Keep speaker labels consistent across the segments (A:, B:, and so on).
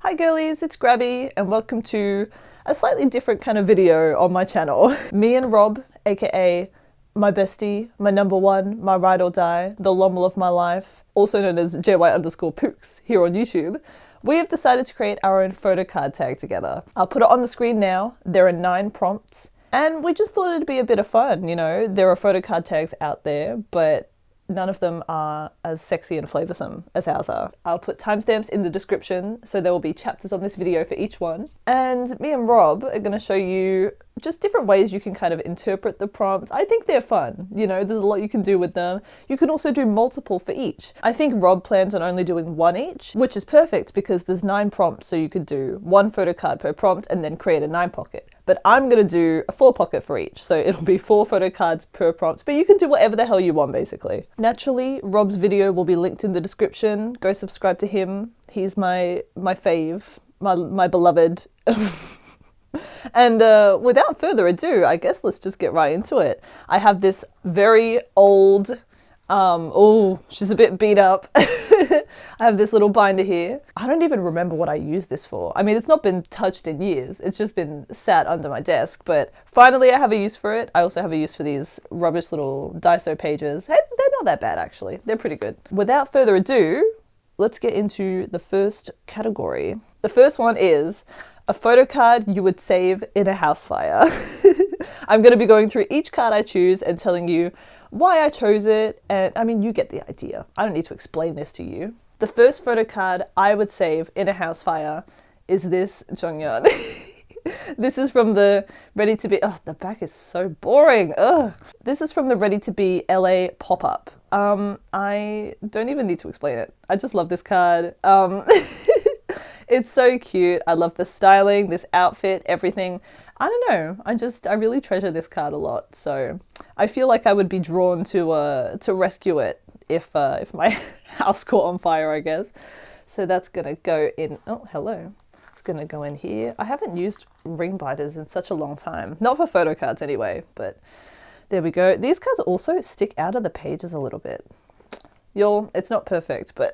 A: Hi girlies, it's Grabby and welcome to a slightly different kind of video on my channel. Me and Rob, aka my bestie, my number one, my ride or die, the lommel of my life, also known as JY_Pooks here on YouTube, we have decided to create our own photo card tag together. I'll put it on the screen now. There are 9 prompts and we just thought it'd be a bit of fun, you know. There are photo card tags out there, but none of them are as sexy and flavoursome as ours are. I'll put timestamps in the description, so there will be chapters on this video for each one. And me and Rob are going to show you just different ways you can kind of interpret the prompts. I think they're fun, you know, there's a lot you can do with them. You can also do multiple for each. I think Rob plans on only doing 1 each, which is perfect because there's 9 prompts, so you could do 1 photo card per prompt and then create a 9 pocket. But I'm going to do a 4 pocket for each, so it'll be 4 photo cards per prompt, but you can do whatever the hell you want basically. Naturally, Rob's video will be linked in the description. Go subscribe to him. He's my fave, my beloved. And without further ado, I guess let's just get right into it. I have this very old, oh, she's a bit beat up. I have this little binder here. I don't even remember what I used this for. I mean, it's not been touched in years. It's just been sat under my desk, but finally I have a use for it. I also have a use for these rubbish little Daiso pages. Hey, they're not that bad actually. They're pretty good. Without further ado, let's get into the first category. The first one is a photo card you would save in a house fire. I'm going to be going through each card I choose and telling you why I chose it, and I mean, you get the idea. I don't need to explain this to you. The first photo card I would save in a house fire is this Jonghyun. This is from the Ready to Be, oh, the back is so boring. Ugh. This is from the Ready to Be LA pop-up. I don't even need to explain it. I just love this card. It's so cute. I love the styling, this outfit, everything. I don't know. I really treasure this card a lot. So I feel like I would be drawn to rescue it if my house caught on fire, I guess. So that's gonna go in. Oh, hello. It's gonna go in here. I haven't used ring binders in such a long time. Not for photo cards anyway, but there we go. These cards also stick out of the pages a little bit. Y'all, it's not perfect, but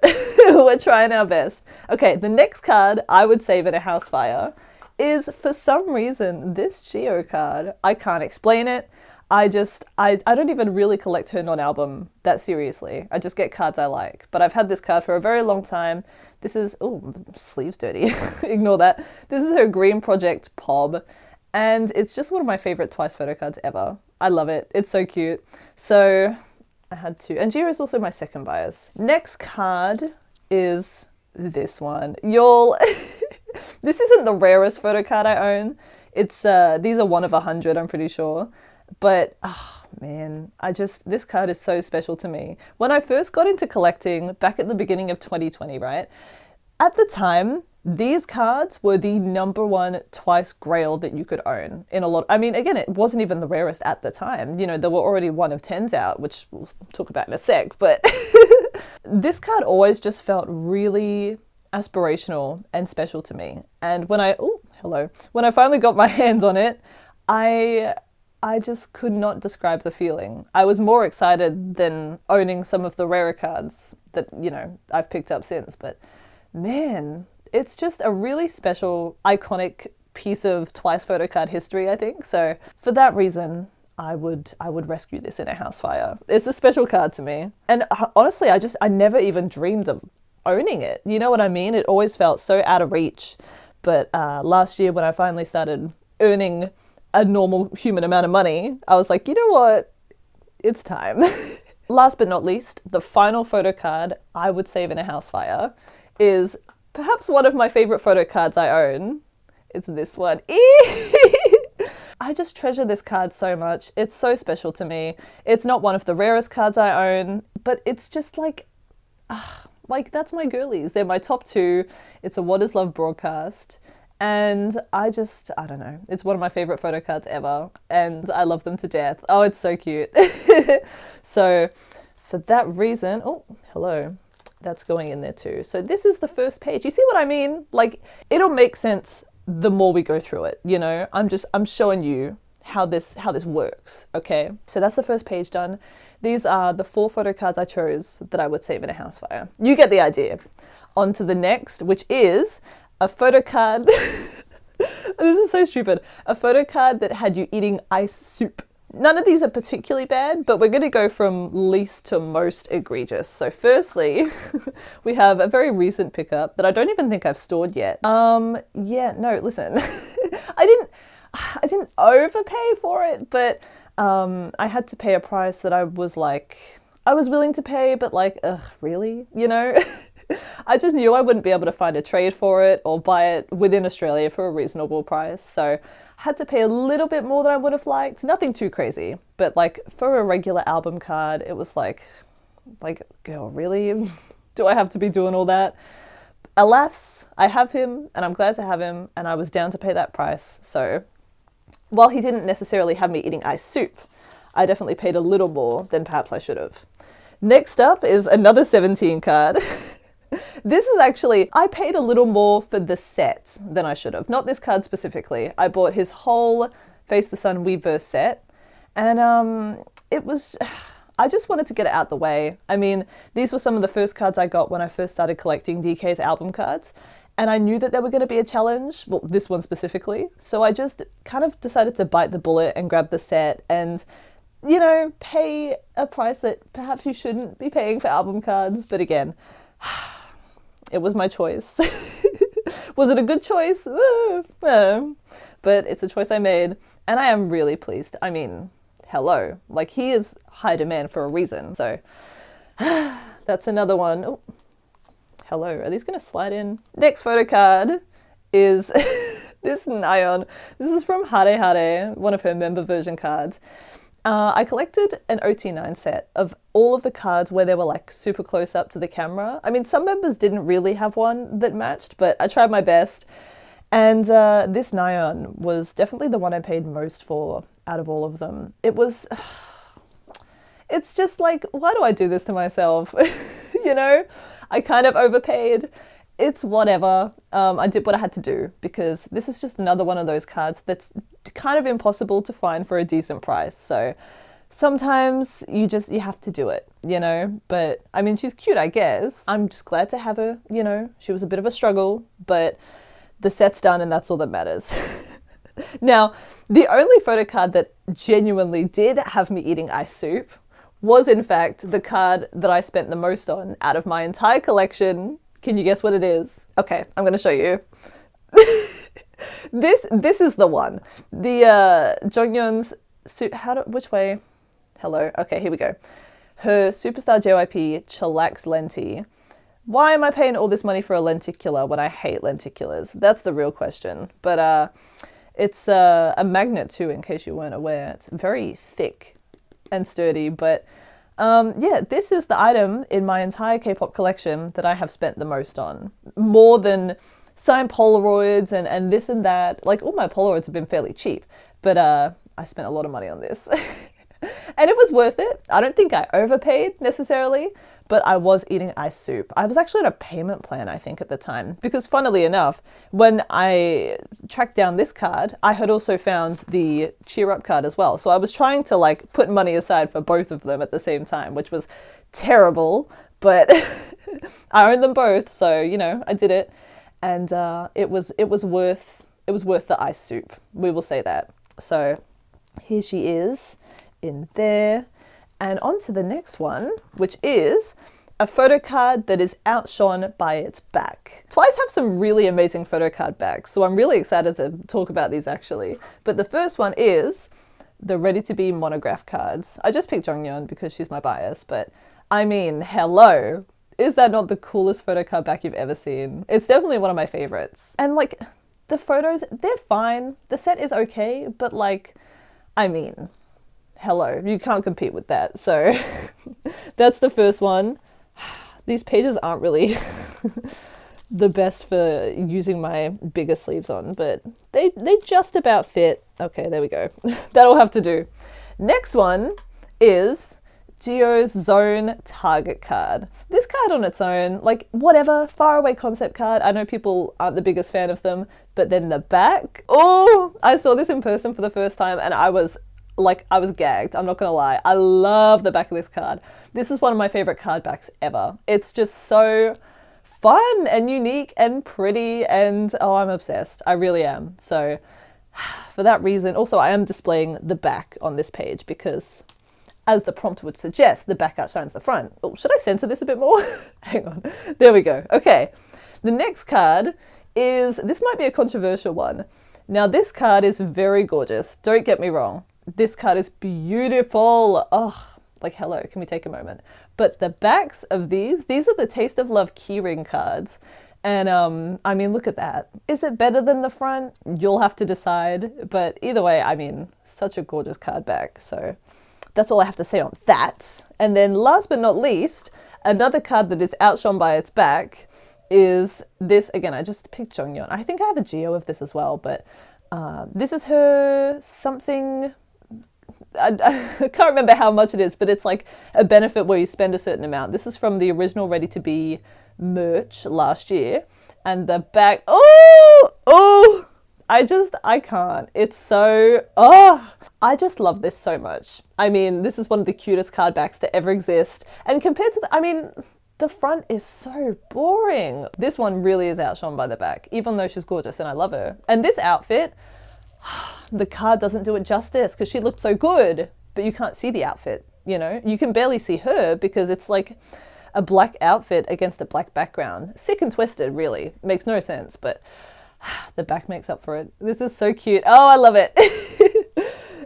A: we're trying our best. Okay, the next card I would save in a house fire is, for some reason, this Geo card. I can't explain it. I don't even really collect her non-album that seriously. I just get cards I like. But I've had this card for a very long time. This is, oh, the sleeve's dirty. Ignore that. This is her Green Project Pob. And it's just one of my favorite Twice photo cards ever. I love it. It's so cute. So I had to, and Geo is also my second bias. Next card is this one. Y'all, this isn't the rarest photo card I own. It's, these are 1 of 100, I'm pretty sure. But, oh man, this card is so special to me. When I first got into collecting back at the beginning of 2020, right? At the time, these cards were the #1 Twice grail that you could own in a lot. I mean, again, it wasn't even the rarest at the time. You know, there were already 1 of 10s out, which we'll talk about in a sec, but this card always just felt really aspirational and special to me. And when I finally got my hands on it, I just could not describe the feeling. I was more excited than owning some of the rarer cards that, you know, I've picked up since, but man, it's just a really special, iconic piece of Twice photo card history, I think. So for that reason, I would rescue this in a house fire. It's a special card to me. And honestly, I never even dreamed of owning it. You know what I mean? It always felt so out of reach. But last year when I finally started earning a normal human amount of money, I was like, you know what? It's time. Last but not least, the final photo card I would save in a house fire is perhaps one of my favorite photo cards I own. It's this one. I just treasure this card so much. It's so special to me. It's not one of the rarest cards I own, but it's just like that's my girlies. They're my top 2. It's a What Is Love broadcast. And I don't know. It's one of my favorite photo cards ever. And I love them to death. Oh, it's so cute. So for that reason, oh, hello. That's going in there too. So this is the first page. You see what I mean? Like, it'll make sense the more we go through it, you know? I'm showing you how this works, okay? So that's the first page done. These are the 4 photo cards I chose that I would save in a house fire. You get the idea. On to the next, which is a photo card. This is so stupid. A photo card that had you eating ice soup. None of these are particularly bad, but we're going to go from least to most egregious. So firstly, we have a very recent pickup that I don't even think I've stored yet. Yeah, no, listen. I didn't overpay for it, but I had to pay a price that I was willing to pay, but like, ugh, really? You know? I just knew I wouldn't be able to find a trade for it or buy it within Australia for a reasonable price. So I had to pay a little bit more than I would have liked. Nothing too crazy, but like for a regular album card, it was like, girl, really? Do I have to be doing all that? Alas, I have him and I'm glad to have him and I was down to pay that price. So while he didn't necessarily have me eating ice soup, I definitely paid a little more than perhaps I should have. Next up is another 17 card. This is actually, I paid a little more for the set than I should have. Not this card specifically. I bought his whole Face the Sun Weverse set. And it was, I just wanted to get it out the way. I mean, these were some of the first cards I got when I first started collecting DK's album cards. And I knew that they were going to be a challenge. Well, this one specifically. So I just kind of decided to bite the bullet and grab the set and, you know, pay a price that perhaps you shouldn't be paying for album cards. But again, it was my choice. Was it a good choice? No. But it's a choice I made, and I am really pleased. I mean, hello. Like, he is high demand for a reason, so that's another one. Oh, hello. Are these going to slide in? Next photo card is this Nyan. This is from Hare Hare, one of her member version cards. I collected an OT9 set of all of the cards where they were like super close up to the camera. I mean, some members didn't really have one that matched, but I tried my best. And this Nyan was definitely the one I paid most for out of all of them. It's just like, why do I do this to myself? You know, I kind of overpaid. It's whatever. I did what I had to do because this is just another one of those cards that's kind of impossible to find for a decent price. So sometimes you have to do it, you know? But I mean, she's cute, I guess. I'm just glad to have her, you know? She was a bit of a struggle, but the set's done and that's all that matters. Now, the only photo card that genuinely did have me eating ice soup was in fact the card that I spent the most on out of my entire collection. Can you guess what it is? Okay, I'm going to show you. This is the one. The Jonghyun's which way? Hello. Okay, here we go. Her Superstar JYP Chillax Lenti. Why am I paying all this money for a lenticular when I hate lenticulars? That's the real question. But it's a magnet too, in case you weren't aware. It's very thick and sturdy, but yeah, this is the item in my entire K-pop collection that I have spent the most on. More than signed Polaroids and this and that. Like, all my Polaroids have been fairly cheap, but I spent a lot of money on this. And it was worth it. I don't think I overpaid necessarily, but I was eating ice soup. I was actually on a payment plan, I think, at the time, because funnily enough, when I tracked down this card, I had also found the Cheer Up card as well. So I was trying to like put money aside for both of them at the same time, which was terrible, but I own them both. So, you know, I did it, and it was worth the ice soup. We will say that. So here she is in there. And on to the next one, which is a photo card that is outshone by its back. Twice have some really amazing photo card backs, so I'm really excited to talk about these actually. But the first one is the Ready to Be monograph cards. I just picked Jonghyun because she's my bias, but I mean, hello. Is that not the coolest photo card back you've ever seen? It's definitely one of my favorites. And like, the photos, they're fine. The set is okay, but like, I mean, hello, you can't compete with that. So that's the first one. These pages aren't really the best for using my bigger sleeves on, but they just about fit. Okay, there we go. That'll have to do. Next one is Geo's Zone Target card. This card on its own, like whatever, faraway concept card. I know people aren't the biggest fan of them, but then the back, oh, I saw this in person for the first time and I was gagged. I'm not gonna lie. I love the back of this card. This is one of my favorite card backs ever. It's just so fun and unique and pretty, and oh, I'm obsessed. I really am. So for that reason, also I am displaying the back on this page because, as the prompt would suggest, the back outshines the front. Oh, should I censor this a bit more? Hang on. There we go. Okay. The next card is, this might be a controversial one. Now, this card is very gorgeous. Don't get me wrong. This card is beautiful. Oh, like, hello, can we take a moment? But the backs of these are the Taste of Love keyring cards. And I mean, look at that. Is it better than the front? You'll have to decide. But either way, I mean, such a gorgeous card back. So that's all I have to say on that. And then last but not least, another card that is outshone by its back is this. Again, I just picked Jongyeon. I think I have a geo of this as well, but this is her something. I can't remember how much it is, but it's like a benefit where you spend a certain amount. This is from the original Ready to Be merch last year. And the back, I can't. It's so, I just love this so much. I mean, this is one of the cutest card backs to ever exist. And compared to the front is so boring. This one really is outshone by the back, even though she's gorgeous and I love her. And this outfit, the card doesn't do it justice because she looked so good, but you can't see the outfit, you know? You can barely see her because it's like a black outfit against a black background. Sick and twisted, really. Makes no sense, but the back makes up for it. This is so cute. Oh, I love it.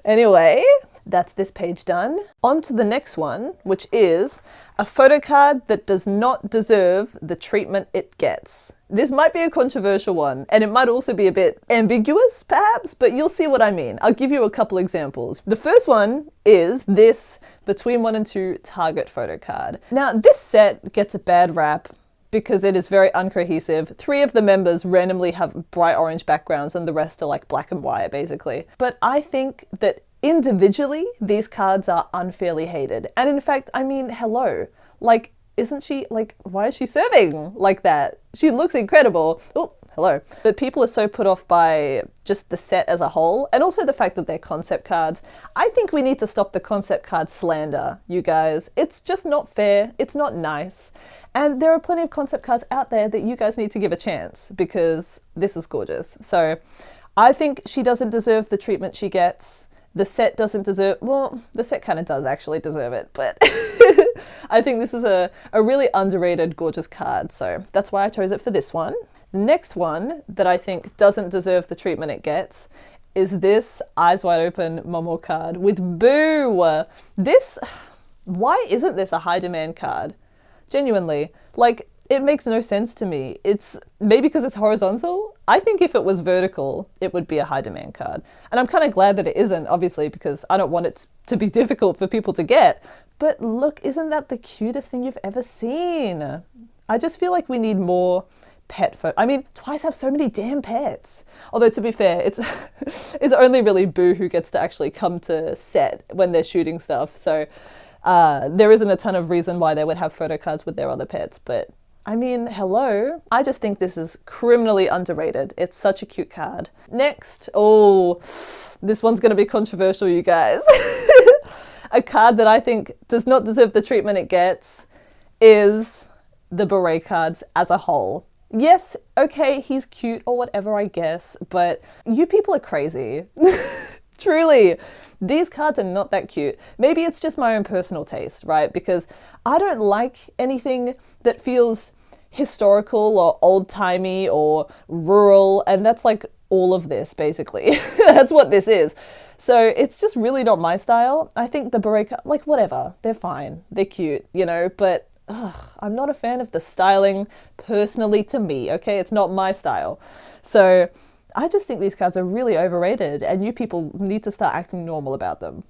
A: Anyway, that's this page done. On to the next one, which is a photo card that does not deserve the treatment it gets. This might be a controversial one, and it might also be a bit ambiguous, perhaps, but you'll see what I mean. I'll give you a couple examples. The first one is this Between 1 and 2 Target photo card. Now, this set gets a bad rap because it is very uncohesive. 3 of the members randomly have bright orange backgrounds and the rest are like black and white, basically. But I think that individually, these cards are unfairly hated. And in fact, I mean, hello, like, isn't she, like, why is she serving like that? She looks incredible. Oh, hello. But people are so put off by just the set as a whole, and also the fact that they're concept cards. I think we need to stop the concept card slander, you guys. It's just not fair. It's not nice. And there are plenty of concept cards out there that you guys need to give a chance because this is gorgeous. So I think she doesn't deserve the treatment she gets. The set doesn't deserve, well, the set kind of does actually deserve it, but I think this is a really underrated, gorgeous card. So that's why I chose it for this one. The next one that I think doesn't deserve the treatment it gets is this Eyes Wide Open Momo card with Boo. This, why isn't this a high demand card? Genuinely, like, it makes no sense to me. It's maybe because it's horizontal. I think if it was vertical, it would be a high demand card. And I'm kind of glad that it isn't, obviously, because I don't want it to be difficult for people to get. But look, isn't that the cutest thing you've ever seen? I just feel like we need more pet photo. I mean, Twice have so many damn pets. Although to be fair, it's only really Boo who gets to actually come to set when they're shooting stuff. So there isn't a ton of reason why they would have photo cards with their other pets, but I mean, hello. I just think this is criminally underrated. It's such a cute card. Next, oh, this one's gonna be controversial, you guys. A card that I think does not deserve the treatment it gets is the Beret cards as a whole. Yes, okay, he's cute or whatever, I guess, but you people are crazy. Truly, these cards are not that cute. Maybe it's just my own personal taste, right? Because I don't like anything that feels historical or old-timey or rural, and that's like all of this, basically. That's what this is. So it's just really not my style. I think the beret cards, like, whatever, they're fine. They're cute, you know, but I'm not a fan of the styling personally to me, okay? It's not my style. So I just think these cards are really overrated and you people need to start acting normal about them.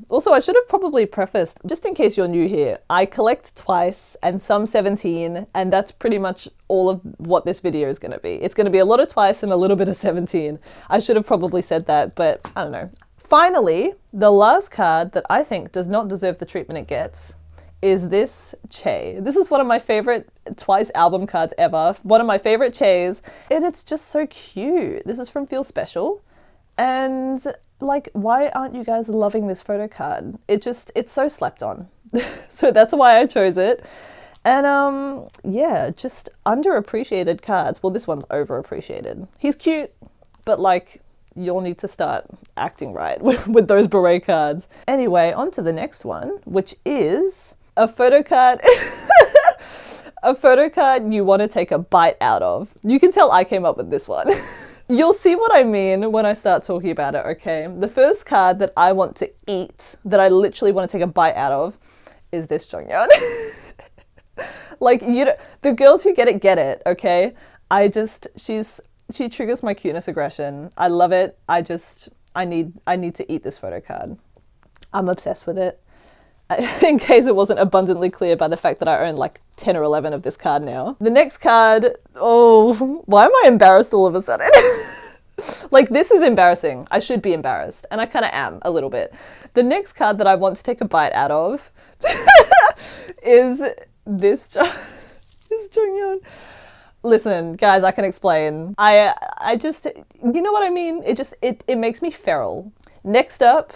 A: Also, I should have probably prefaced, just in case you're new here, I collect Twice and some 17, and that's pretty much all of what this video is going to be. It's going to be a lot of Twice and a little bit of 17. I should have probably said that, but I don't know. Finally, the last card that I think does not deserve the treatment it gets is this Che. This is one of my favorite Twice album cards ever. One of my favorite Che's, and it's just so cute. This is from Feel Special. And like, why aren't you guys loving this photo card? It's so slept on. So that's why I chose it. And yeah, just underappreciated cards. Well, this one's overappreciated. He's cute, but like, you'll need to start acting right with those beret cards. Anyway, on to the next one, which is a photo card. A photo card you want to take a bite out of. You can tell I came up with this one. You'll see what I mean when I start talking about it, okay? The first card that I want to eat, that I literally want to take a bite out of, is this Jonghyun. Like, you know, the girls who get it, okay? She triggers my cuteness aggression. I love it. I need to eat this photo card. I'm obsessed with it. In case it wasn't abundantly clear by the fact that I own like 10 or 11 of this card now. The next card, oh, why am I embarrassed all of a sudden? Like, this is embarrassing. I should be embarrassed, and I kind of am a little bit. The next card that I want to take a bite out of is this Jonghyun. Listen, guys, I can explain. I just, you know what I mean? It makes me feral. Next up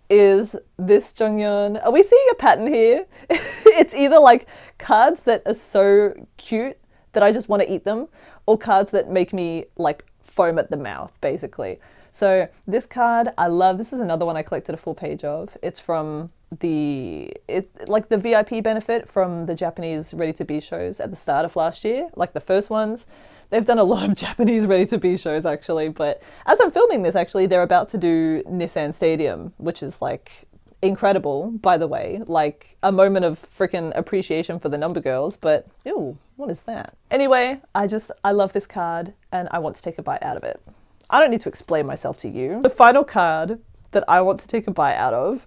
A: is this Jonghyun. Are we seeing a pattern here? It's either like cards that are so cute that I just want to eat them, or cards that make me like foam at the mouth, basically. So this card I love. This is another one I collected a full page of. It's from the VIP benefit from the Japanese ready-to-be shows at the start of last year, like the first ones. They've done a lot of Japanese ready-to-be shows actually, but as I'm filming this, actually, they're about to do Nissan Stadium, which is like incredible, by the way, like a moment of freaking appreciation for the number girls, but ew, what is that? Anyway, I love this card and I want to take a bite out of it. I don't need to explain myself to you. The final card that I want to take a bite out of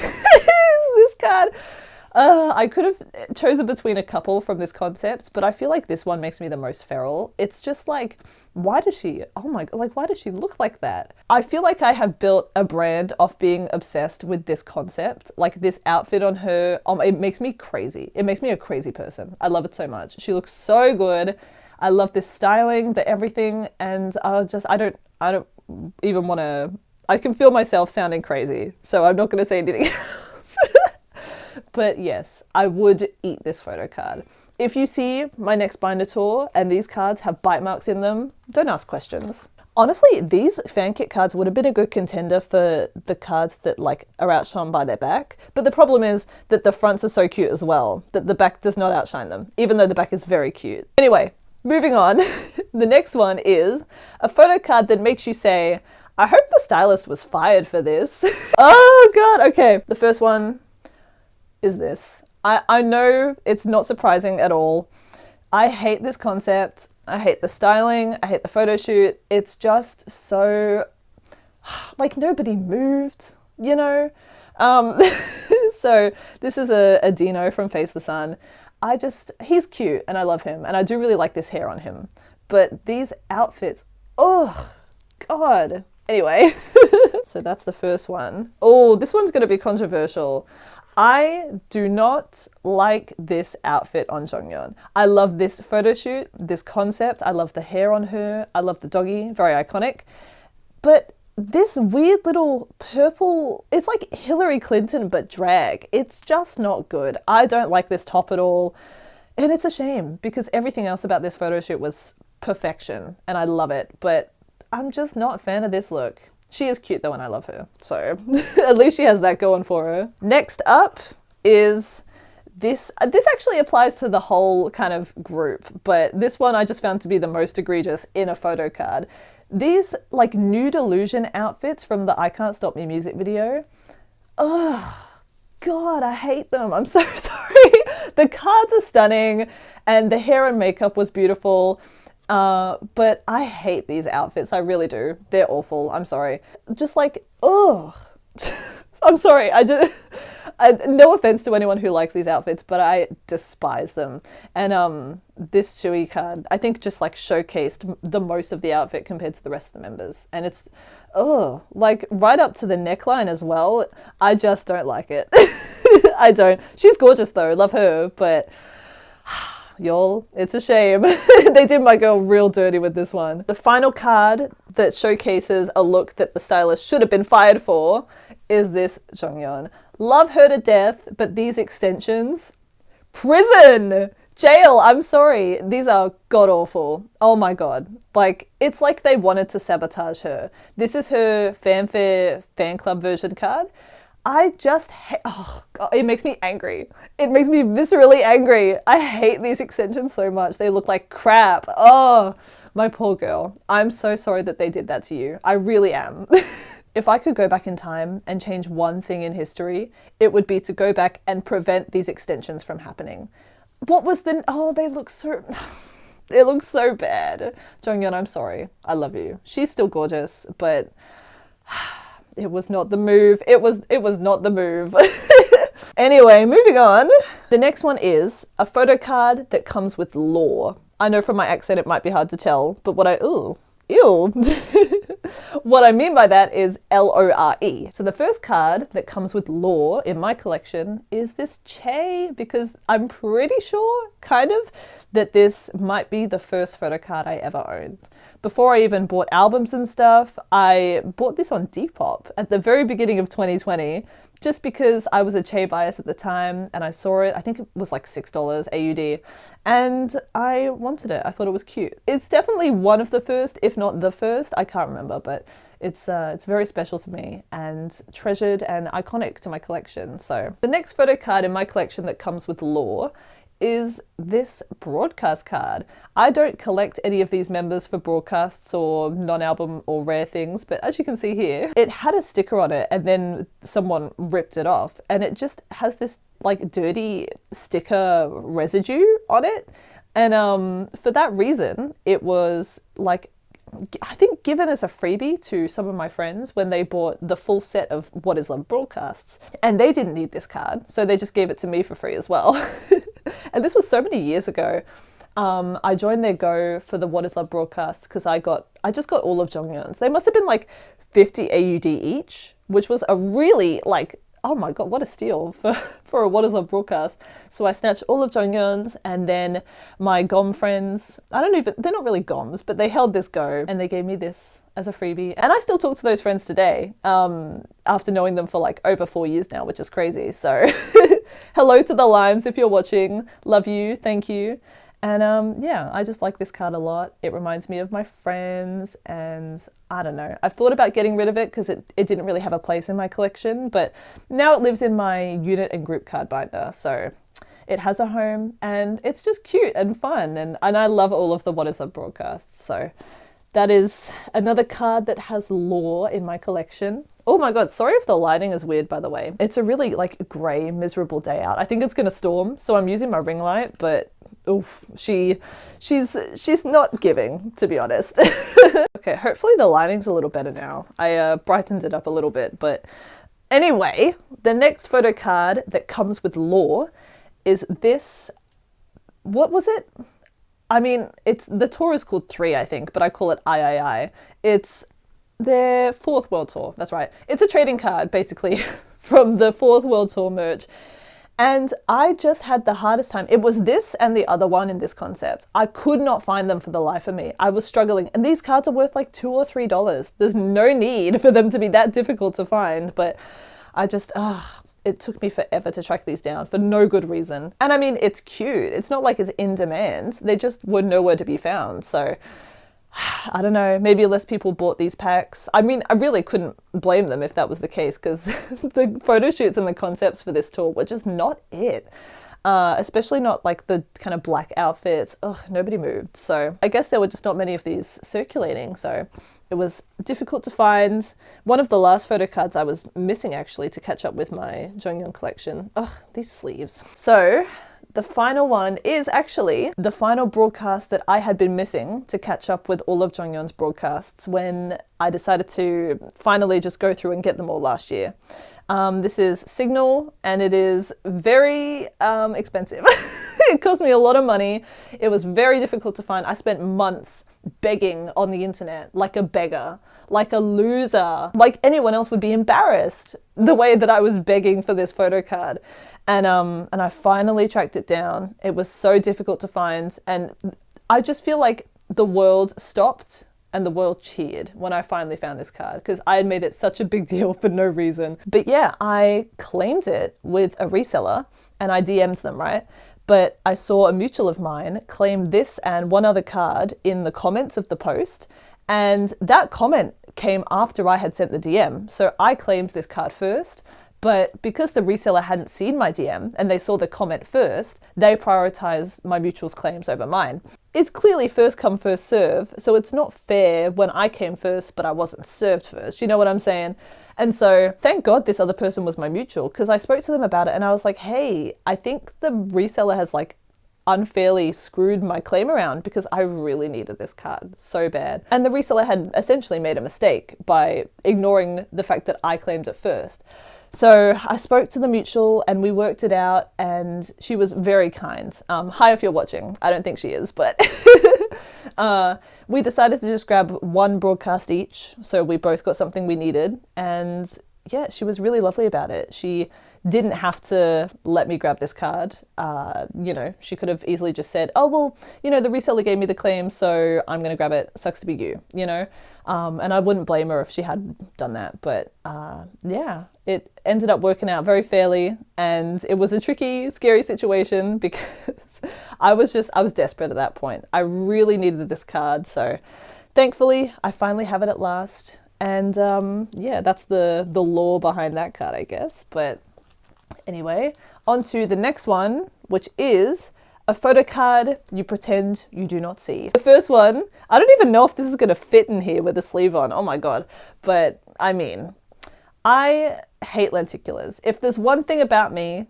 A: is this card. I could have chosen between a couple from this concept, but I feel like this one makes me the most feral. It's just like, why does she look like that? I feel like I have built a brand off being obsessed with this concept. Like, this outfit on her, it makes me crazy. It makes me a crazy person. I love it so much. She looks so good. I love this styling, the everything, and I don't even want to, I can feel myself sounding crazy, so I'm not going to say anything else. But yes, I would eat this photo card. If you see my next binder tour and these cards have bite marks in them, don't ask questions. Honestly, these fan kit cards would have been a good contender for the cards that like are outshone by their back. But the problem is that the fronts are so cute as well, that the back does not outshine them, even though the back is very cute. Anyway, moving on. The next one is a photo card that makes you say, I hope the stylist was fired for this. Oh God, okay. The first one is this. I know it's not surprising at all. I hate this concept. I hate the styling. I hate the photo shoot. It's just so, like, nobody moved, you know? So this is a Dino from Face the Sun. He's cute and I love him. And I do really like this hair on him. But these outfits, oh God. Anyway, so that's the first one. Oh, this one's going to be controversial. I do not like this outfit on Jonghyun. I love this photo shoot, this concept. I love the hair on her. I love the doggy, very iconic. But this weird little purple, it's like Hillary Clinton but drag. It's just not good. I don't like this top at all. And it's a shame because everything else about this photo shoot was perfection and I love it. But I'm just not a fan of this look. She is cute though and I love her, so at least she has that going for her. Next up is this. This actually applies to the whole kind of group, but this one I just found to be the most egregious in a photo card. These like nude illusion outfits from the I Can't Stop Me music video. Oh God, I hate them. I'm so sorry. The cards are stunning and the hair and makeup was beautiful. But I hate these outfits. I really do. They're awful. I'm sorry. Just like, ugh. I'm sorry. No offense to anyone who likes these outfits, but I despise them. And this Chewy card, I think just like showcased the most of the outfit compared to the rest of the members. And it's, oh, like right up to the neckline as well. I just don't like it. I don't. She's gorgeous though. Love her, but y'all, it's a shame. They did my girl real dirty with this one. The final card that showcases a look that the stylist should have been fired for is this Jonghyun. Love her to death, but these extensions, Prison! Jail, I'm sorry. These are god awful. Oh my god. Like, it's like they wanted to sabotage her. This is her fanfare fan club version card. I just oh god, it makes me angry. It makes me viscerally angry. I hate these extensions so much. They look like crap. Oh, my poor girl. I'm so sorry that they did that to you. I really am. If I could go back in time and change one thing in history, it would be to go back and prevent these extensions from happening. What was the... Oh, they look so... They look so bad. Jonghyun, I'm sorry. I love you. She's still gorgeous, but it was not the move. It was not the move. Anyway, moving on. The next one is a photo card that comes with lore. I know from my accent it might be hard to tell, but what I... Ooh. Ew. What I mean by that is L-O-R-E. So the first card that comes with lore in my collection is this Che, because I'm pretty sure, kind of, that this might be the first photo card I ever owned. Before I even bought albums and stuff, I bought this on Depop at the very beginning of 2020, just because I was a Che bias at the time and I saw it. I think it was like $6 AUD and I wanted it. I thought it was cute. It's definitely one of the first, if not the first. I can't remember, but it's very special to me and treasured and iconic to my collection. So the next photo card in my collection that comes with lore is this broadcast card. I don't collect any of these members for broadcasts or non-album or rare things, but as you can see here, it had a sticker on it and then someone ripped it off and it just has this like dirty sticker residue on it. And for that reason, it was like, I think given as a freebie to some of my friends when they bought the full set of What Is Love broadcasts. And they didn't need this card, so they just gave it to me for free as well. And this was so many years ago. I joined their Go for the What Is Love broadcast because I just got all of Jonghyun's. They must have been like 50 AUD each, which was a really like, oh my god, what a steal for a What Is Love broadcast. So I snatched all of Jonghyun's and then my GOM friends, they're not really GOMs, but they held this Go and they gave me this as a freebie. And I still talk to those friends today, after knowing them for like over 4 years now, which is crazy. So hello to the Limes if you're watching. Love you, thank you. And yeah, I just like this card a lot. It reminds me of my friends and I don't know. I've thought about getting rid of it because it didn't really have a place in my collection, but now it lives in my unit and group card binder. So it has a home and it's just cute and fun. And I love all of the What Is Love broadcasts. So that is another card that has lore in my collection. Oh my god, sorry if the lighting is weird, by the way. It's a really like grey, miserable day out. I think it's gonna storm, so I'm using my ring light, but oof, she's not giving, to be honest. Okay, hopefully the lighting's a little better now. I brightened it up a little bit, but anyway, the next photo card that comes with lore is this, what was it? I mean, the tour is called 3, I think, but I call it III. It's their 4th World Tour, that's right. It's a trading card, basically, from the 4th World Tour merch. And I just had the hardest time. It was this and the other one in this concept. I could not find them for the life of me. I was struggling. And these cards are worth like $2 or $3. There's no need for them to be that difficult to find, but I just, it took me forever to track these down for no good reason. And I mean, it's cute. It's not like it's in demand. They just were nowhere to be found. So I don't know, maybe less people bought these packs. I mean, I really couldn't blame them if that was the case because the photo shoots and the concepts for this tour were just not it. Especially not like the kind of black outfits. Ugh, nobody moved. So I guess there were just not many of these circulating. So it was difficult to find. One of the last photo cards I was missing actually to catch up with my Jonghyun collection. Ugh, these sleeves. So the final one is actually the final broadcast that I had been missing to catch up with all of Jonghyun's broadcasts when I decided to finally just go through and get them all last year. This is Signal and it is very expensive. It cost me a lot of money. It was very difficult to find. I spent months begging on the internet like a beggar, like a loser, like anyone else would be embarrassed the way that I was begging for this photo card. And I finally tracked it down. It was so difficult to find and I just feel like the world stopped and the world cheered when I finally found this card because I had made it such a big deal for no reason. But yeah, I claimed it with a reseller and I DM'd them, right? but I saw a mutual of mine claim this and one other card in the comments of the post, and that comment came after I had sent the DM. So I claimed this card first, but because the reseller hadn't seen my DM and they saw the comment first, they prioritized my mutual's claims over mine. It's clearly first come, first serve, so it's not fair when I came first, but I wasn't served first. You know what I'm saying? And so thank God this other person was my mutual, because I spoke to them about it and I was like, hey, I think the reseller has like unfairly screwed my claim around because I really needed this card so bad. And the reseller had essentially made a mistake by ignoring the fact that I claimed it first. So I spoke to the mutual and we worked it out, and she was very kind. Hi if you're watching. I don't think she is, but we decided to just grab one broadcast each. So we both got something we needed, and yeah, she was really lovely about it. She didn't have to let me grab this card. You know, she could have easily just said, oh, well, you know, the reseller gave me the claim, so I'm going to grab it. Sucks to be you know? And I wouldn't blame her if she had done that. But yeah, it ended up working out very fairly. And it was a tricky, scary situation because I was desperate at that point. I really needed this card. So thankfully, I finally have it at last. And yeah, that's the lore behind that card, I guess. But anyway, on to the next one, which is a photo card you pretend you do not see. The first one, I don't even know if this is going to fit in here with the sleeve on. Oh my God. But I mean, I hate lenticulars. If there's one thing about me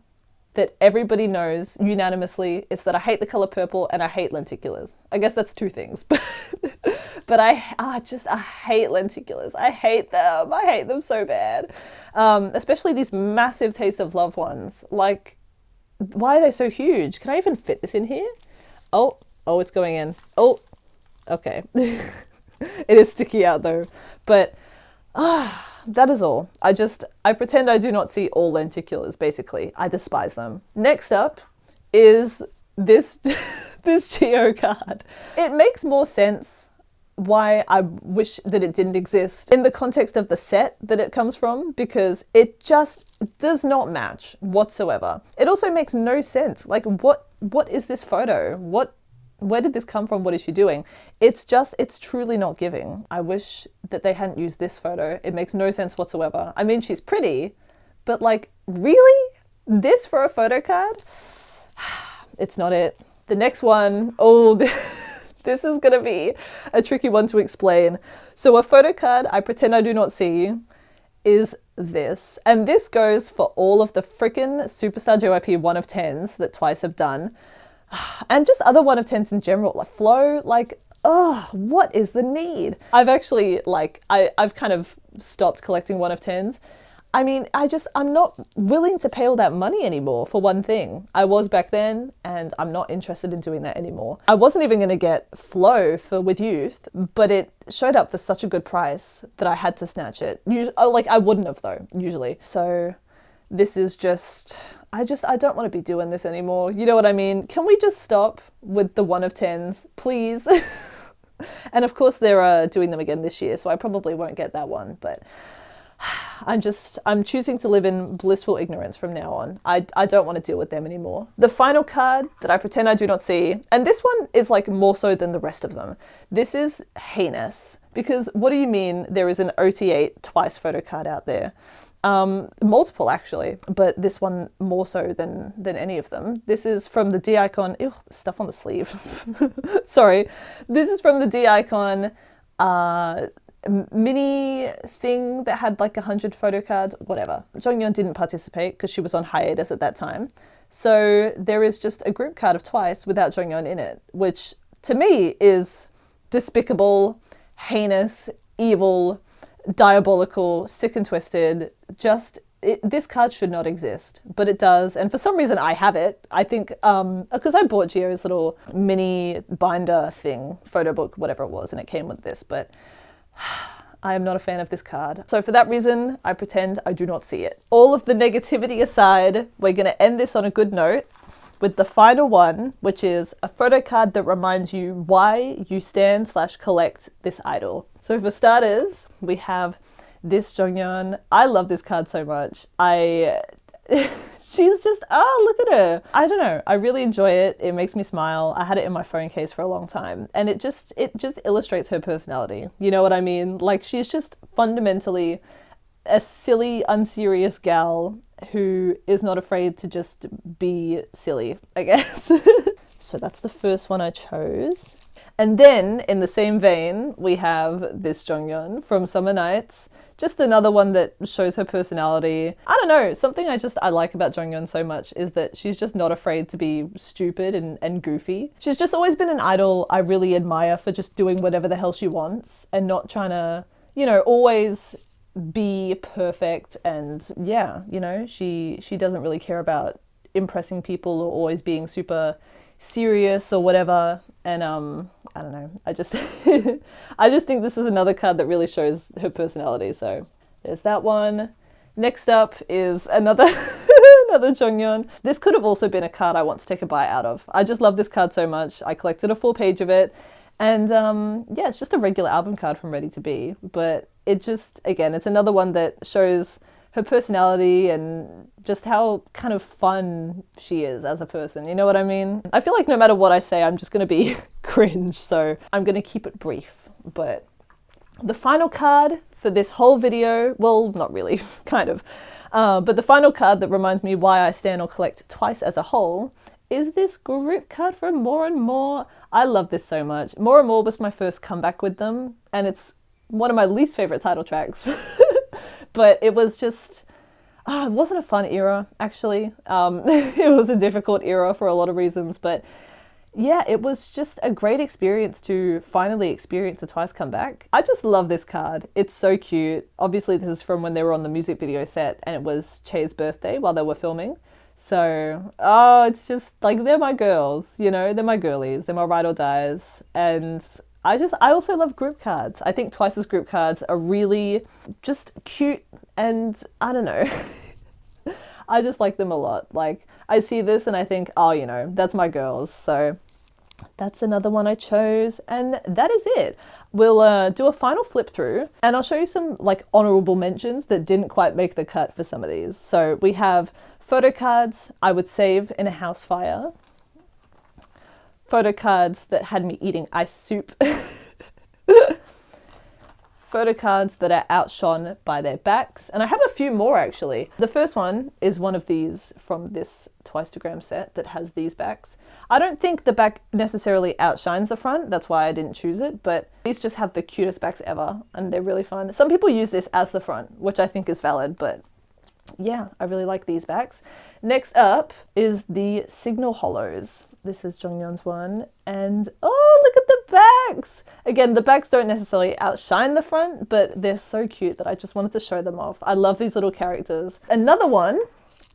A: that everybody knows unanimously, it's that I hate the color purple and I hate lenticulars. I guess that's two things, but I hate lenticulars. I hate them. I hate them so bad. Especially these massive Taste of Love ones. Like, why are they so huge? Can I even fit this in here? Oh, it's going in. Oh, okay. It is sticky out though, but that is all. I pretend I do not see all lenticulars, basically. I despise them. Next up is this, this Geo card. It makes more sense why I wish that it didn't exist in the context of the set that it comes from, because it just does not match whatsoever. It also makes no sense. Like, what is this photo? Where did this come from? What is she doing? It's truly not giving. I wish that they hadn't used this photo. It makes no sense whatsoever. I mean, she's pretty, but like, really? This for a photo card? It's not it. The next one, oh, this is gonna be a tricky one to explain. So a photo card I pretend I do not see is this. And this goes for all of the freaking Superstar JYP 1 of 10s that Twice have done. And just other 1 of 10s in general, like Flow, like, oh, what is the need? I've actually, like, I've kind of stopped collecting 1 of 10s. I mean, I'm not willing to pay all that money anymore, for one thing. I was back then, and I'm not interested in doing that anymore. I wasn't even going to get Flow for With Youth, but it showed up for such a good price that I had to snatch it. Like, I wouldn't have, though, usually. So this is just, I don't want to be doing this anymore. You know what I mean? Can we just stop with the 1 of 10s, please? And of course, they're doing them again this year, so I probably won't get that one, but I'm choosing to live in blissful ignorance from now on. I don't want to deal with them anymore. The final card that I pretend I do not see, and this one is like more so than the rest of them. This is heinous, because what do you mean there is an OT8 Twice photo card out there? Multiple actually, but this one more so than any of them. This is from the D-Icon, ew, stuff on the sleeve. Sorry. This is from the D-Icon, mini thing that had like 100 photo cards, whatever. Jonghyun didn't participate because she was on hiatus at that time. So there is just a group card of Twice without Jonghyun in it, which to me is despicable, heinous, evil, diabolical, sick and twisted. This card should not exist, but it does. And for some reason I have it. I think, because I bought Gio's little mini binder thing, photo book, whatever it was, and it came with this, but I am not a fan of this card. So for that reason, I pretend I do not see it. All of the negativity aside, we're going to end this on a good note with the final one, which is a photo card that reminds you why you stand/collect this idol. So for starters, we have this Jonghyun. I love this card so much. She's just, oh, look at her. I don't know. I really enjoy it. It makes me smile. I had it in my phone case for a long time, and it just illustrates her personality. You know what I mean? Like, she's just fundamentally a silly, unserious gal who is not afraid to just be silly, I guess. So that's the first one I chose. And then in the same vein, we have this Jonghyun from Summer Nights. Just another one that shows her personality. I don't know, something I like about Jonghyun so much is that she's just not afraid to be stupid and goofy. She's just always been an idol I really admire for just doing whatever the hell she wants and not trying to, you know, always be perfect. And yeah, you know, she doesn't really care about impressing people or always being super serious or whatever. And I don't know, I just I just think this is another card that really shows her personality. So there's that one. Next up is another another Jonghyun. This could have also been a card I want to take a bite out of. I just love this card so much. I collected a full page of it, and yeah, it's just a regular album card from Ready to Be, but it just, again, it's another one that shows her personality and just how kind of fun she is as a person. You know what I mean? I feel like no matter what I say, I'm just going to be cringe, so I'm going to keep it brief. But the final card for this whole video, well, not really, kind of, but the final card that reminds me why I stan or collect Twice as a whole is this group card from More and More. I love this so much. More and More was my first comeback with them, and it's one of my least favorite title tracks. But it was just, it wasn't a fun era, actually. It was a difficult era for a lot of reasons, but yeah, it was just a great experience to finally experience a Twice comeback. I just love this card. It's so cute. Obviously, this is from when they were on the music video set, and it was Che's birthday while they were filming. So, oh, it's just like, they're my girls, you know, they're my girlies, they're my ride or dies. And I also love group cards. I think Twice's group cards are really just cute, and I don't know. I just like them a lot. Like, I see this and I think, oh, you know, that's my girls. So that's another one I chose, and that is it. We'll do a final flip through, and I'll show you some like honourable mentions that didn't quite make the cut for some of these. So we have photo cards I would save in a house fire. Photo cards that had me eating ice soup. Photo cards that are outshone by their backs. And I have a few more, actually. The first one is one of these from this Twice2gram set that has these backs. I don't think the back necessarily outshines the front. That's why I didn't choose it. But these just have the cutest backs ever, and they're really fun. Some people use this as the front, which I think is valid, but yeah, I really like these backs. Next up is the Signal Hollows. This is Jonghyun's one, and oh, look at the backs! Again, the backs don't necessarily outshine the front, but they're so cute that I just wanted to show them off. I love these little characters. Another one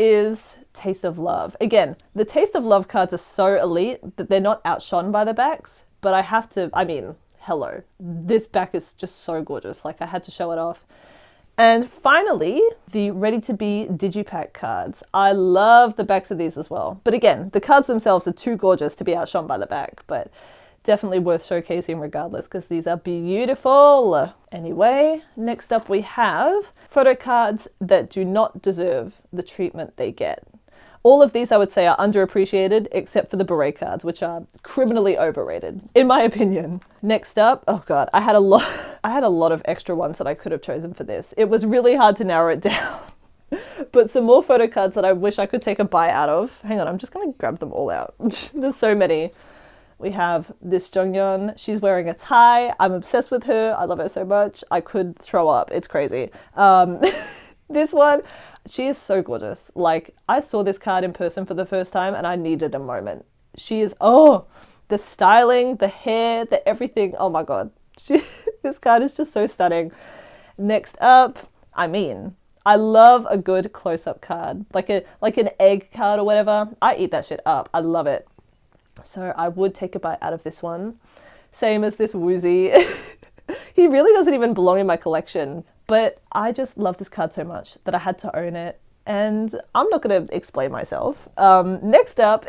A: is Taste of Love. Again, the Taste of Love cards are so elite that they're not outshone by the backs, but I have to, I mean, hello. This back is just so gorgeous, like I had to show it off. And finally, the Ready to Be Digipack cards. I love the backs of these as well. But again, the cards themselves are too gorgeous to be outshone by the back, but definitely worth showcasing regardless, because these are beautiful. Anyway, next up we have photo cards that do not deserve the treatment they get. All of these I would say are underappreciated, except for the beret cards, which are criminally overrated, in my opinion. Next up, oh god, I had a lot of extra ones that I could have chosen for this. It was really hard to narrow it down. But some more photo cards that I wish I could take a bite out of. Hang on, I'm just gonna grab them all out. There's so many. We have this Jonghyun. She's wearing a tie. I'm obsessed with her. I love her so much. I could throw up. It's crazy. This one, she is so gorgeous. Like, I saw this card in person for the first time and I needed a moment. She is, oh, the styling, the hair, the everything. Oh my god. This card is just so stunning. Next up, I mean, I love a good close-up card. Like an egg card or whatever. I eat that shit up. I love it. So I would take a bite out of this one. Same as this Woozy. He really doesn't even belong in my collection. But I just love this card so much that I had to own it. And I'm not going to explain myself. Next up,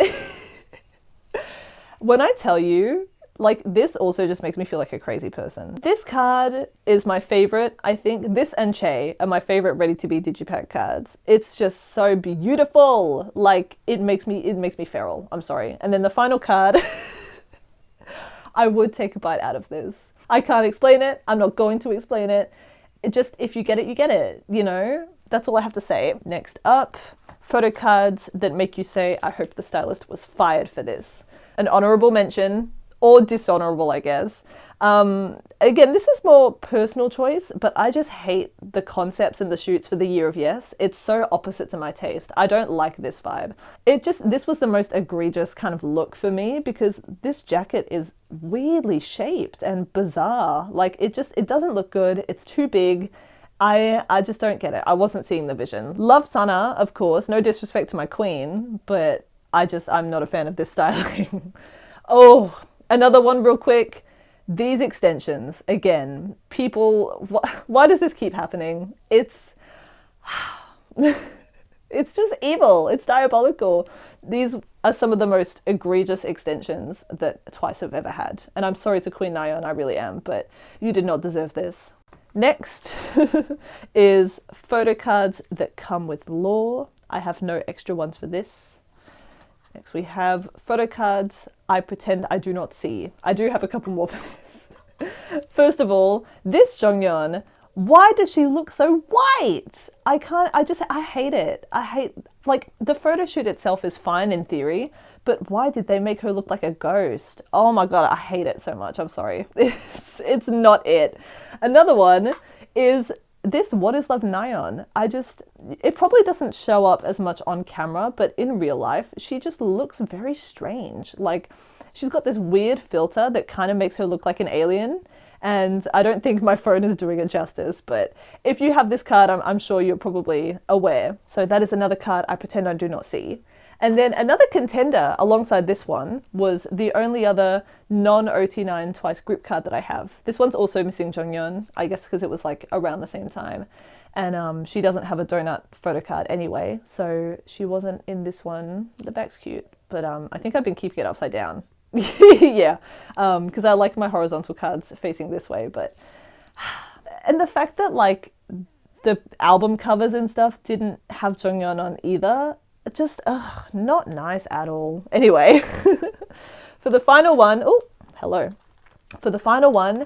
A: when I tell you, Like, this also just makes me feel like a crazy person. This card is my favorite. I think this and Che are my favorite ready to be digipack cards. It's just so beautiful. Like, it makes me feral. I'm sorry. And then the final card, I would take a bite out of this. I can't explain it. I'm not going to explain it. It just, if you get it, you get it, you know? That's all I have to say. Next up, photo cards that make you say, I hope the stylist was fired for this. An honourable mention, or dishonourable, I guess. Again, this is more personal choice, but I just hate the concepts and the shoots for the Year of Yes. It's so opposite to my taste. I don't like this vibe. This was the most egregious kind of look for me because this jacket is weirdly shaped and bizarre. Like, it doesn't look good. It's too big. I just don't get it. I wasn't seeing the vision. Love Sana, of course. No disrespect to my queen, but I'm not a fan of this styling. Oh, another one real quick. These extensions, again, people, why does this keep happening? It's just evil. It's diabolical. These are some of the most egregious extensions that Twice have ever had. And I'm sorry to Queen Nayeon, I really am, but you did not deserve this. Next is photo cards that come with lore. I have no extra ones for this. Next we have photo cards I pretend I do not see. I do have a couple more for this. First of all, this Jonghyun, why does she look so white? I hate it. Like, the photo shoot itself is fine in theory, but why did they make her look like a ghost? Oh my god, I hate it so much. I'm sorry. It's not it. Another one is this What is Love Nayeon. It probably doesn't show up as much on camera, but in real life, she just looks very strange. Like, she's got this weird filter that kind of makes her look like an alien. And I don't think my phone is doing it justice, but if you have this card, I'm sure you're probably aware. So that is another card I pretend I do not see. And then another contender alongside this one was the only other non-OT9 Twice group card that I have. This one's also missing Jonghyun, I guess because it was like around the same time. And she doesn't have a donut photo card anyway, so she wasn't in this one. The back's cute, but I think I've been keeping it upside down. Yeah, because I like my horizontal cards facing this way, but... And the fact that, like, the album covers and stuff didn't have Jonghyun on either, just, not nice at all. Anyway, for the final one, oh, hello. For the final one,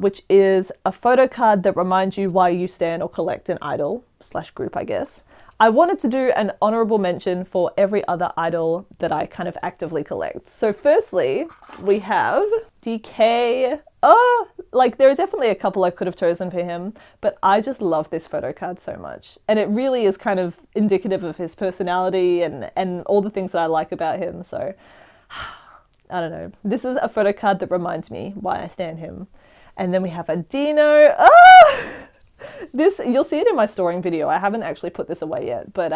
A: which is a photo card that reminds you why you stan or collect an idol / group, I guess. I wanted to do an honourable mention for every other idol that I kind of actively collect. So firstly, we have DK. Oh, like, there are definitely a couple I could have chosen for him, but I just love this photo card so much. And it really is kind of indicative of his personality and all the things that I like about him. So, I don't know. This is a photo card that reminds me why I stan him. And then we have a Dino. Oh! This, you'll see it in my storing video. I haven't actually put this away yet, but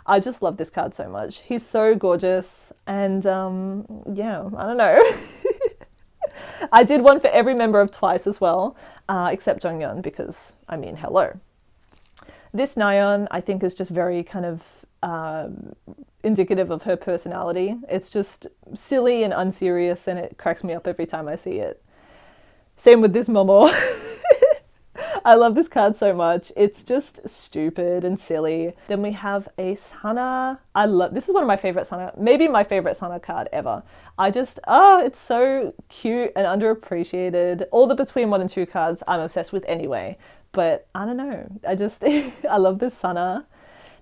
A: I just love this card so much. He's so gorgeous, and yeah, I don't know. I did one for every member of Twice as well, except Jonghyun, because, I mean, hello. This Nayeon, I think, is just very kind of indicative of her personality. It's just silly and unserious, and it cracks me up every time I see it. Same with this Momo. I love this card so much. It's just stupid and silly. Then we have a Sana. This is one of my favorite Sana, maybe my favorite Sana card ever. It's so cute and underappreciated. All the between 1 and 2 cards I'm obsessed with anyway, but I don't know. I love this Sana.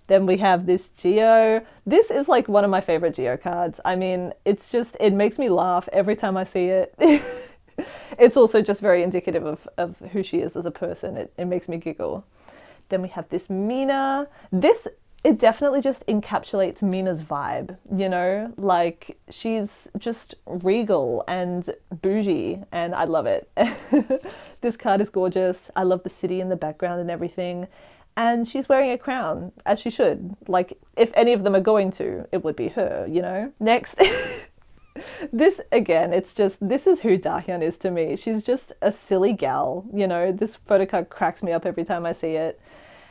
A: Then we have this Geo. This is like one of my favorite Geo cards. I mean, it makes me laugh every time I see it. It's also just very indicative of who she is as a person. It makes me giggle. Then we have this Mina. It definitely just encapsulates Mina's vibe, you know? Like, she's just regal and bougie, and I love it. This card is gorgeous. I love the city in the background and everything. And she's wearing a crown, as she should. Like, if any of them are going to, it would be her, you know? Next. This, again, this is who Dahyun is to me. She's just a silly gal, you know? This photo card cracks me up every time I see it.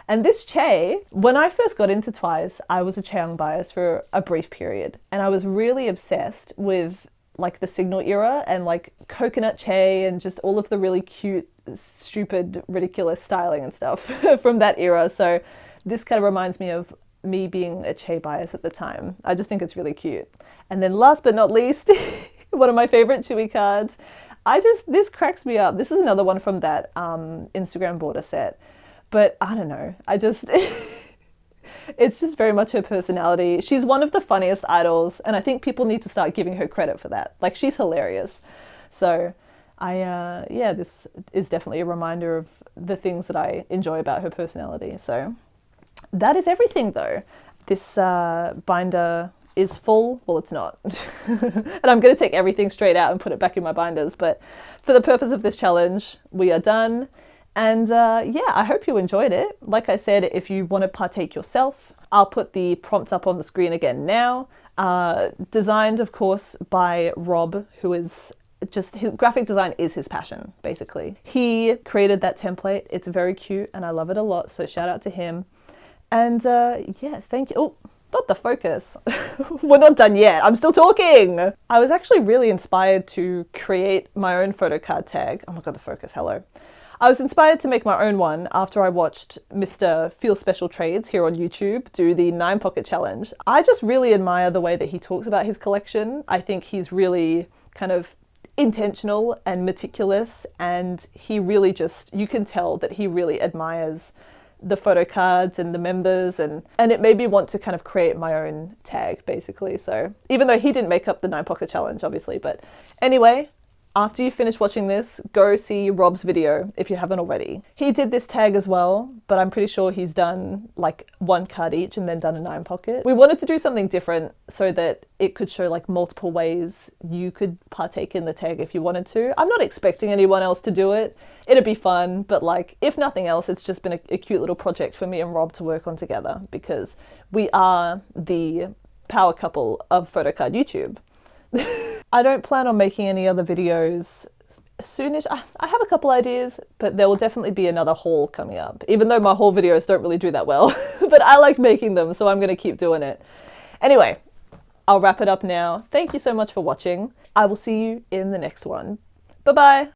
A: And this Che, when I first got into Twice, I was a Chaeyoung bias for a brief period. And I was really obsessed with like the Signal era and like Coconut Che and just all of the really cute, stupid, ridiculous styling and stuff from that era. So this kind of reminds me of me being a Che bias at the time. I just think it's really cute. And then last but not least, one of my favorite Chewy cards. This cracks me up. This is another one from that Instagram border set. But I don't know. It's just very much her personality. She's one of the funniest idols, and I think people need to start giving her credit for that. Like, she's hilarious. So yeah, this is definitely a reminder of the things that I enjoy about her personality. So that is everything though. This binder is full. Well, it's not. And I'm going to take everything straight out and put it back in my binders. But for the purpose of this challenge, we are done. And yeah, I hope you enjoyed it. Like I said, if you want to partake yourself, I'll put the prompt up on the screen again now. Designed, of course, by Rob, who is just, his graphic design is his passion, basically. He created that template. It's very cute and I love it a lot. So shout out to him. And yeah, thank you. Oh, not the focus. We're not done yet. I'm still talking. I was actually really inspired to create my own photocard tag. Oh my God, the focus, hello. I was inspired to make my own one after I watched Mr. Feel Special Trades here on YouTube do the 9-pocket challenge. I just really admire the way that he talks about his collection. I think he's really kind of intentional and meticulous, and he really just, you can tell that he really admires the photo cards and the members, and it made me want to kind of create my own tag, basically. So even though he didn't make up the 9-pocket challenge, obviously, but anyway, after you finish watching this, go see Rob's video if you haven't already. He did this tag as well, but I'm pretty sure he's done like 1 card each and then done a 9-pocket. We wanted to do something different so that it could show like multiple ways you could partake in the tag if you wanted to. I'm not expecting anyone else to do it. It'd be fun, but like, if nothing else, it's just been a cute little project for me and Rob to work on together, because we are the power couple of photocard YouTube. I don't plan on making any other videos soonish. I have a couple ideas, but there will definitely be another haul coming up, even though my haul videos don't really do that well. But I like making them, so I'm going to keep doing it. Anyway, I'll wrap it up now. Thank you so much for watching. I will see you in the next one. Bye-bye.